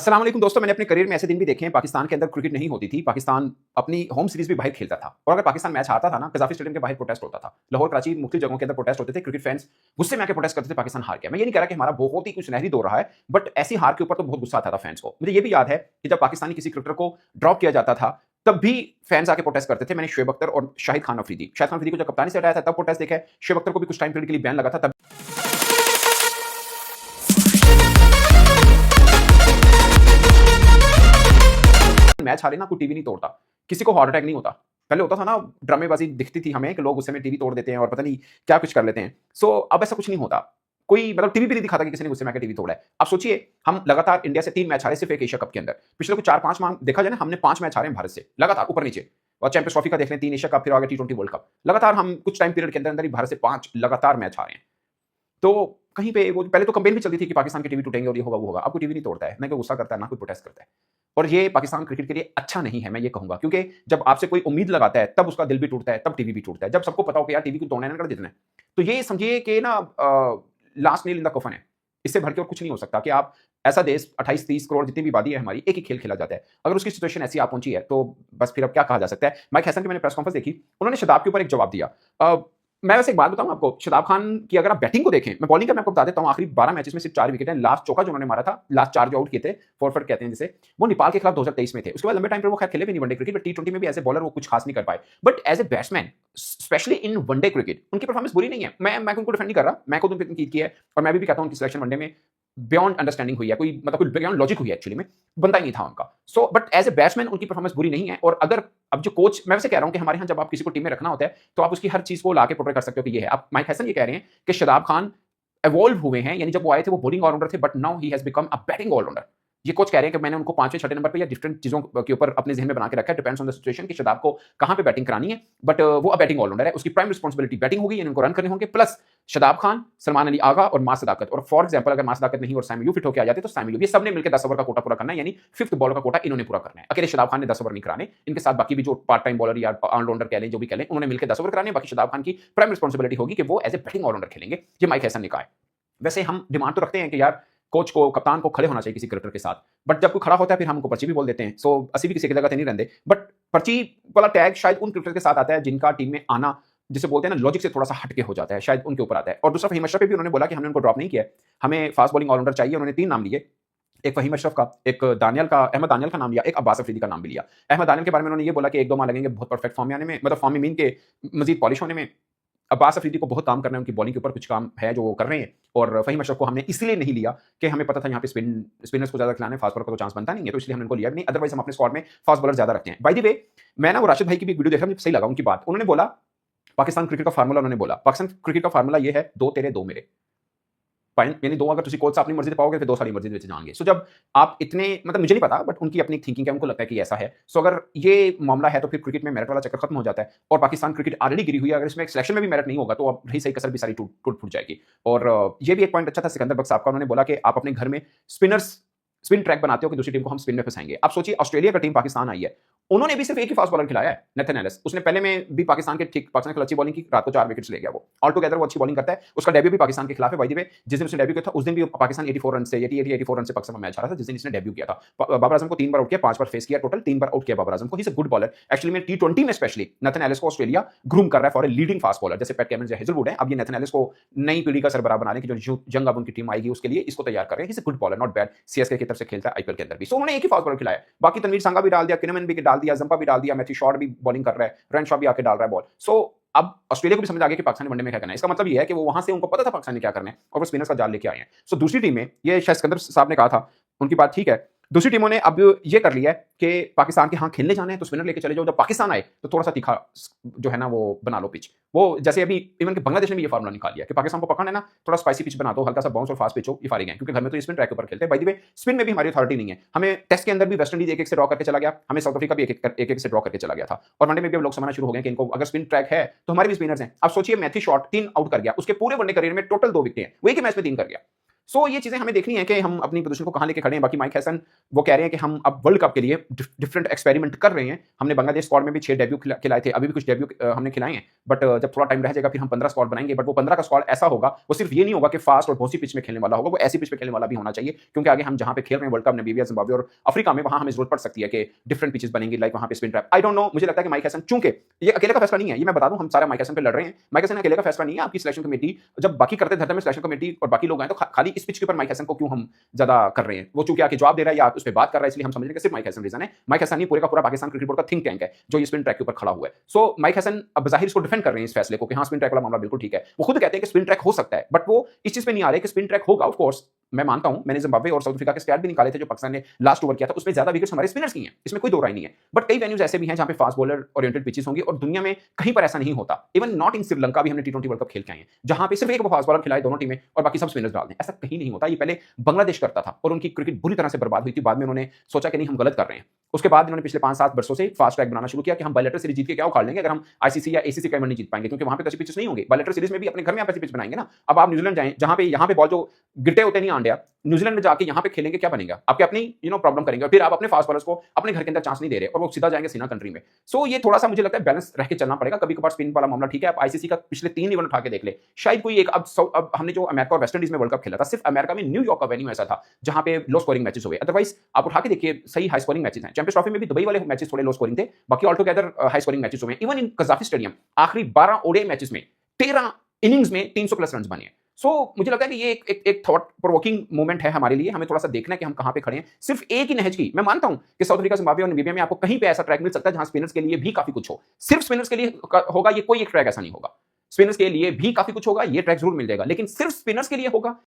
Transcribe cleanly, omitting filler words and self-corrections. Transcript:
अस्सलाम वालेकुम दोस्तों, मैंने अपने करियर में ऐसे दिन भी देखे हैं पाकिस्तान के अंदर क्रिकेट नहीं होती थी। पाकिस्तान अपनी होम सीरीज भी बाहर खेलता था और अगर पाकिस्तान मैच हारता था ना, कज़ाफ़ी स्टेडियम के बाहर प्रोटेस्ट होता था। लाहौर, कराची, मुख्तलिफ जगहों के अंदर प्रोटेस्ट होते थे। क्रिकेट फैंस गुस्से में आके प्रोटेस्ट करते थे, पाकिस्तान हार गया। मैं ये नहीं कह रहा कि हमारा बहुत ही कुछ सुनहरी दौर रहा है, बट ऐसी हार के ऊपर तो बहुत गुस्सा आता था फैंस को। मुझे ये भी याद है कि जब पाकिस्तानी किसी क्रिकेटर को ड्रॉप किया जाता था, तब भी फैंस आके प्रोटेस्ट करते थे। मैंने शोएब अख्तर और शाहिद खान अफरीदी को जब कप्तानी से हटाया था, तब प्रोटेस्ट देखा है। शोएब अख्तर को भी कुछ टाइम पीरियड के लिए बैन लगा था, तब मैच हारे ना, कोई टीवी नहीं तोड़ता, किसी को हार्ट अटैक नहीं होता। पहले होता था ना, ड्रामेबाजी दिखती थी हमें कि लोग गुस्से में टीवी तोड़ देते हैं और पता नहीं क्या कुछ कर लेते हैं। सो अब ऐसा कुछ नहीं होता। कोई मतलब टीवी भी नहीं दिखाता कि किसी ने गुस्से में आके टीवी तोड़ा है। अब सोचिए, हम लगातार इंडिया से 3 मैच हारे सिर्फ एक एशिया कप के अंदर। पिछले कुछ 4-5 माह देखा जाए ना, हमने 5 मैच हारे हैं भारत से लगातार ऊपर-नीचे। और चैंपियंस ट्रॉफी का देख लें, 3 एशिया कप, फिर आगे टी20 वर्ल्ड कप। लगातार हम कुछ टाइम पीरियड के अंदर ही भारत से 5 लगातार मैच हारे हैं। तो कहीं पे वो पहले तो कंपेन भी चलती थी कि पाकिस्तान के टीवी टूटेंगे और ये होगा वो होगा। अब कोई टीवी नहीं तोड़ता है, ना कोई गुस्सा करता है, ना कोई प्रोटेस्ट करता है। और ये पाकिस्तान क्रिकेट के लिए अच्छा नहीं है, मैं ये कहूंगा, क्योंकि जब आपसे कोई उम्मीद लगाता है, तब उसका दिल भी टूटता है, तब टीवी भी टूटता है। जब सबको पता हो कि यार टीवी को तोड़ना है ना, कर देना है, तो ये समझिए कि ना लास्ट नेल इन द कफन है। इससे भर के और कुछ नहीं हो सकता कि आप ऐसा देश 28-30 करोड़ जितनी भी आबादी है हमारी, एक ही खेल खेला जाता है। अगर उसकी सिचुएशन ऐसी आ पहुंची है, तो बस फिर अब क्या कहा जा सकता है। माइक हैसन की मैंने प्रेस कॉन्फ्रेंस देखी, उन्होंने शदाब के ऊपर एक जवाब दिया। मैं वैसे एक बात बताऊं आपको, शदाब खान की अगर आप बैटिंग को देखें, मैं बॉलिंग का मैं आपको बता देता हूं, आखिरी 12 मैचेस में सिर्फ 4 विकेट हैं। लास्ट चौका जो उन्होंने मारा था, लास्ट 4 जो आउट किए थे, फॉरवर्ड कहते हैं जिसे, वो नेपाल के खिलाफ 2023 में थे। उसके बाद लंबे टाइम पर वो खैर खेले भी नहीं वनडे क्रिकेट, बट टी20 में भी एज ए बॉलर वो कुछ खास नहीं कर पाए। But as a batsman, specially in one day cricket, उनकी परफॉर्मेंस बुरी नहीं है। मैं उनको डिफेंड नहीं कर रहा, मैं खुद उनकी तनकीद की है और मैं भी कहता हूं उनकी सिलेक्शन वनडे में बियॉन्ड अंडरस्टैंडिंग हुई है, कोई मतलब कोई बियॉन्ड लॉजिक हुई है, एक्चुअली में बनता ही नहीं था उनका। So but as a batsman उनकी परफॉर्मेंस बुरी नहीं है। और अगर अब जो कोच, मैं वैसे कह रहा हूं कि हमारे यहाँ जब आप किसी को टीम में रखना होता है, तो आप उसकी हर चीज को लाके प्रोटेक्ट कर सकते हो कि ये है। अब माइक हैसन ये कह रहे हैं कि शदाब खान एवॉल्व हुए हैं, यानी जब वो आए थे वो बॉलिंग ऑलराउंडर थे, but now he has become a batting allrounder. ये कोच कह रहे हैं कि मैंने उनको 5वें 6ठे नंबर पे या डिफरेंट चीजों के ऊपर अपने जहन में बना के रखा है, डिपेंड्स ऑन द सिचुएशन कि शदाब को कहां पे बैटिंग करानी है। बट वो अब बैटिंग ऑलराउंडर है, उसकी प्राइम रिस्पांसिबिलिटी बैटिंग होगी, यानी उनको रन करने होंगे। प्लस शदाब खान, सलमान अली आगा और मां सदाकत, और फॉर एग्जांपल अगर मां सदाकत नहीं और सैम अयूब फिट होकर आ जाते तो सैम अयूब, ये सबने मिलकर 10 ओवर का कोटा पूरा करना है, यानी 5th बॉल का कोटा इन्होंने पूरा करना है। अकेले शदाब खान ने 10 ओवर नहीं कराने, इनके साथ बाकी भी जो पार्ट टाइम बॉलर या ऑलराउंडर कह लें, जो भी कह लें, उन्होंने मिलकर 10 ओवर कराने। बाकी शदाब खान की प्राइम रिस्पांसिबिलिटी होगी कि वो एज ए बैटिंग ऑलराउंडर खेलेंगे। ये माइक हैसन ने कहा है। वैसे हम डिमांड तो रखते हैं कि यार कोच को, कप्तान को खड़े होना चाहिए किसी क्रिकेटर के साथ, बट जब कोई खड़ा होता है फिर हम उनको पर्ची भी बोल देते हैं। सो असी भी किसी की जगह नहीं रहते, बट पर्ची वाला टैग शायद उन क्रिकेटर के साथ आता है जिनका टीम में आना, जिसे बोलते हैं ना, लॉजिक से थोड़ा सा हटके हो जाता है, शायद उनके ऊपर आता है। और दूसरा, फहीम अशरफ पे भी उन्होंने बोला कि हमने उनको ड्रॉप नहीं किया, हमें फास्ट बॉलिंग ऑलराउंडर चाहिए। उन्होंने 3 नाम लिए, एक फहीम अशरफ का, एक अहमद दानियल का नाम लिया, एक अब्बास अफरीदी का नाम भी लिया। अहमद दानियल के बारे में उन्होंने ये बोला कि 1-2 माह लगेंगे बहुत परफेक्ट फॉर्म में आने में, मतलब फॉर्म में मीन के मजीद पॉलिश होने में। अब्बास अफरीदी को बहुत काम करना है, उनकी बॉलिंग के ऊपर कुछ काम है जो वो कर रहे हैं। और फहीम अशरफ को हमने इसलिए नहीं लिया कि हमें पता था यहाँ पे स्पिनर्स को ज्यादा खिलाने, फास्ट बॉलर को तो चांस बनता नहीं है, तो इसलिए हमने उनको लिया भी नहीं। अदरवाइज हम अपने स्क्वाड में फास्ट बॉलर ज्यादा रखते हैं। बाय द वे, मैं ना वो राशिद भाई की भी वीडियो देखा, मुझे सही लगा उनकी बात। उन्होंने बोला पाकिस्तान क्रिकेट का फार्मूला, उन्होंने बोला पाकिस्तान क्रिकेट का फार्मूला ये है, 2 तेरे 2 मेरे। यानी 2 अगर तुम कोच से अपनी मर्जी से पाओगे, फिर 2 सारी मर्जी से जाएंगे। सो जब आप इतने, मतलब मुझे नहीं पता, बट उनकी अपनी थिंकिंग है, उनको लगता है कि ऐसा है। सो अगर ये मामला है तो फिर क्रिकेट में मेरिट वाला चक्कर खत्म हो जाता है। और पाकिस्तान क्रिकेट ऑलरेडी गिरी हुई है, अगर इसमें सिलेक्शन में भी मेरिट नहीं होगा तो अब रही सही कसर भी सारी टूट फूट जाएगी। और ये भी एक पॉइंट अच्छा था सिकंदर बख्श साहब का, उन्होंने बोला कि आप अपने घर में स्पिन ट्रैक बनाते हो कि दूसरी टीम को हम स्पिन में फंसाएंगे। आप सोचिए, ऑस्ट्रेलिया का टीम पाकिस्तान आई है, उन्होंने भी सिर्फ एक ही फास्ट बॉलर खिलाया है, नेथन एलिस। उसने पहले में भी पाकिस्तान के अच्छी बॉलिंग की, रात को 4 विकेट्स ले गया वो। ऑल टुगेदर वो अच्छी बॉलिंग करता है। उसका डेब्यू भी पाकिस्तान के खिलाफ है। बाय द वे, जिस दिन उसने डेब्यू किया था उस दिन भी पाकिस्तान 84 रन से, 84 रन से पाकिस्तान मैच हारा था जिस दिन इसने डेब्यू किया था। बाबर आजम को 3 बार आउट किया, 5 बार फेस किया, टोटल 3 बार आउट किया बाबर आजम को। He is a good bowler. Actually में टी20 में स्पेशली नेथन एलिस को ऑस्ट्रेलिया ग्रूम कर रहा है for a leading fast bowler, जैसे पैट कैमरन या हेजलवुड है। अब ये नेथन एलिस को नई पीढ़ी का सरबराह बनाने की जो जंग अब उनकी टीम आएगी उसके लिए इसको तैयार कर रहे हैं। He is a good bowler, not bad. CSK की तरफ से खेलता है, आईपीएल के अंदर भी। सो उन्होंने एक ही फास्ट बॉलर खिलाया। बाकी तनवीर सांगा भी डाल दिया, किनमन भी डाल दिया, जंपा भी डाल दिया, मैथ्यू शॉर्ट भी बॉलिंग कर रहा है, रनशॉ भी आके डाल रहा है बॉल। सो अब ऑस्ट्रेलिया को भी समझ आ गया कि पाकिस्तान वनडे में क्या करना है। इसका मतलब ये है कि वो वहां से उनको पता था पाकिस्तान ने क्या करना है और वो स्पिनर्स का जाल लेके आए हैं। सो दूसरी टीम में, ये शायद सिकंदर साहब ने कहा था, उनकी बात ठीक है, दूसरी टीमों ने अब ये कर लिया है कि पाकिस्तान के हाँ खेलने जाना है तो स्पिनर लेके चले जाओ, जब पाकिस्तान आए तो थोड़ा सा तीखा जो है ना वो बना लो पिच। वो जैसे अभी इवन के बांग्लादेश ने भी ये फार्मूला निकाल लिया कि पाकिस्तान को पकड़ना है ना, थोड़ा स्पाइसी पिच बना दो, हल्का सा बाउंस और फास्ट पिच हो, ये फारिग है, क्योंकि घर में तो स्पिन ट्रैक के ऊपर खेलते हैं। बाय द वे, स्पिन में भी हमारी अथॉरिटी नहीं है। हमें टेस्ट के अंदर भी वेस्ट इंडीज 1-1 से ड्रॉ करके चला गया, हमें साउथ अफ्रीका भी 1-1 से ड्रॉ करके चला गया था, और वनडे में भी अब लोग समझना शुरू हो गए कि इनको अगर स्पिन ट्रैक है तो हमारे भी स्पिनर्स हैं। अब सोचिए, मैथ्यू शॉर्ट 3 आउट कर गया, उसके पूरे वनडे करियर में टोटल 2 विकेट हैं, वो एक ही मैच में 3 कर गया। सो ये चीजें हमें देखनी है कि हम अपनी पोजीशन को कहां लेके खड़े हैं। बाकी माइक हैसन वो कह रहे हैं कि हम अब वर्ल्ड कप के लिए डिफरेंट एक्सपेरिमेंट कर रहे हैं। हमने बांग्लादेश स्क्वाड में भी 6 डेब्यू खिलाए थे, अभी भी कुछ डेब्यू हमने खिलाए हैं, बट जब थोड़ा टाइम रह जाएगा फिर हम 15 स्क्वाड बनाएंगे। बट वो 15 का स्क्वाड ऐसा होगा, वो सिर्फ ये नहीं होगा कि फास्ट और बहुत सी पिच में खेलने वाला होगा, वो ऐसी पिच पे खेलने वाला भी होना चाहिए, क्योंकि आगे हम जहां पे खेल रहे हैं वर्ल्ड कप, नामीबिया, जिम्बाब्वे और अफ्रीका में, वहां हमें जरूरत पड़ सकती है कि डिफरेंट पिचेस बनेंगी, लाइक वहां पे spin trap. I don't know, मुझे लगता है कि माइक हैसन, चूंकि ये अकेले का फैसला नहीं है, ये मैं बता दूं, हम सारे माइक हैसन पे लड़ रहे हैं। माइक हैसन अकेले का फैसला नहीं है, आपकी सिलेक्शन कमेटी जब बाकी करते धरते में सिलेक्शन कमेटी और बाकी लोग आए तो खाली इस पिच के ऊपर माइक हैसन को क्यों हम ज्यादा कर रहे हैं। वो चूंकि आके जवाब दे रहा है या उस पर बात कर रहा है, इसलिए हम समझ रहे हैं कि सिर्फ माइक हैसन रीजन है। माइक हैसन नहीं, पूरे का पूरा पाकिस्तान क्रिकेट बोर्ड का थिंक टैंक है जो ये स्पिन ट्रैक के ऊपर खड़ा हुआ है। सो माइक हैसन अब जाहिर इसको डिफेंड कर रहे हैं इस फैसले को कि हाँ स्पिन ट्रैक वाला मामला बिल्कुल ठीक है। वो खुद कहते हैं कि स्पिन ट्रैक हो सकता है, बट वो इस चीज पे नहीं आ रहे कि स्पिन ट्रैक होगा। ऑफ कोर्स मैं मानता हूं, मैंने जिम्बाब्वे और साउथ अफ्रीका के स्टैट भी निकाले थे जो पाकिस्तान ने लास्ट ओवर किया था, उसमें ज्यादा विकेट्स हमारे स्पिनर्स की हैं, इसमें कोई दो राय नहीं है। बट कई वेन्यूज ऐसे भी हैं जहां पे फास्ट बॉलर ओरिएंटेड पिचेस होंगी और दुनिया में कहीं पर ऐसा नहीं होता। इवन नॉट इन श्रीलंका भी हमने टी20 वर्ल्ड कप खेल के आए हैं जहां पे सिर्फ एक फास्ट बॉलर खिलाए दोनों टीमें और बाकी सब स्पिनर्स डाल दें, ऐसा कहीं नहीं होता। ये पहले बांग्लादेश करता था और उनकी क्रिकेट बुरी तरह से बर्बाद हुई थी। बाद में उन्होंने सोचा कि नहीं हम गलत कर रहे हैं, उसके बाद इन्होंने पिछले 5-7 वर्षों से फास्ट ट्रैक बनाना शुरू किया कि हम बायलैटरल सीरीज जीत के क्या उखाड़ लेंगे अगर हम आईसीसी या एसीसी का नहीं जीत पाएंगे, क्योंकि वहां पे ऐसी पिचेस नहीं होंगे। बायलैटरल सीरीज में भी अपने घर में आप ऐसी पिच बनाएंगे ना। अब आप न्यूजीलैंड जाएं जहां पे यहाँ पे बॉल जो गिरते होते नहीं आंडिया, न्यूजीलैंड में जाके यहाँ पे खेलेंगे, क्या बनेगा? आपके अपनी प्रॉब्लम करेंगे और फिर आप अपने फास्ट बॉलर्स को अपने घर के अंदर चांस नहीं दे रहे और वो सीधा जाएंगे सीना कंट्री में। सो ये थोड़ा सा मुझे लगता है बैलेंस रह के चलना पड़ेगा। कभी कभार स्पिन वाला मामला ठीक है, आप आईसीसी का पिछले 3 इवेंट उठा के देख ले, शायद कोई एक। अब हमने जो अमेरिका और वेस्ट इंडीज में वर्ल्ड कप खेला था, सिर्फ अमेरिका में न्यूयॉर्क का वेन्यू ऐसा था जहां पे लो स्कोरिंग मैचेस हुए, अदरवाइज आप उठा के देखिए सही हाई स्कोरिंग मैचेस हैं। चैंपियंस ट्रॉफी में भी दुबई वाले मैचेस थोड़े लो स्कोरिंग थे, बाकी all together high scoring matches हुए। इवन इन कजाफी स्टेडियम आखिरी 12 ओडीआई मैचेस में 13 इनिंग्स में 300 प्लस रन बने हैं। सो मुझे लगता है कि ये एक थॉट प्रोवोकिंग मोमेंट है हमारे लिए। हमें थोड़ा सा देखना है कि हम कहां पे खड़े हैं। सिर्फ एक ही नहज की, मैं मानता हूं कि साउथ अफ्रीका, जिम्बाब्वे और नामीबिया में आपको कहीं पे ऐसा ट्रैक मिल सकता है जहां स्पिनर्स के लिए भी काफी कुछ हो। सिर्फ स्पिनर्स के लिए होगा ये कोई एक ट्रैक ऐसा नहीं होगा। स्पिनर्स के लिए भी काफी कुछ होगा, ये ट्रैक जरूर मिल जाएगा, लेकिन सिर्फ स्पिनर्स के लिए होगा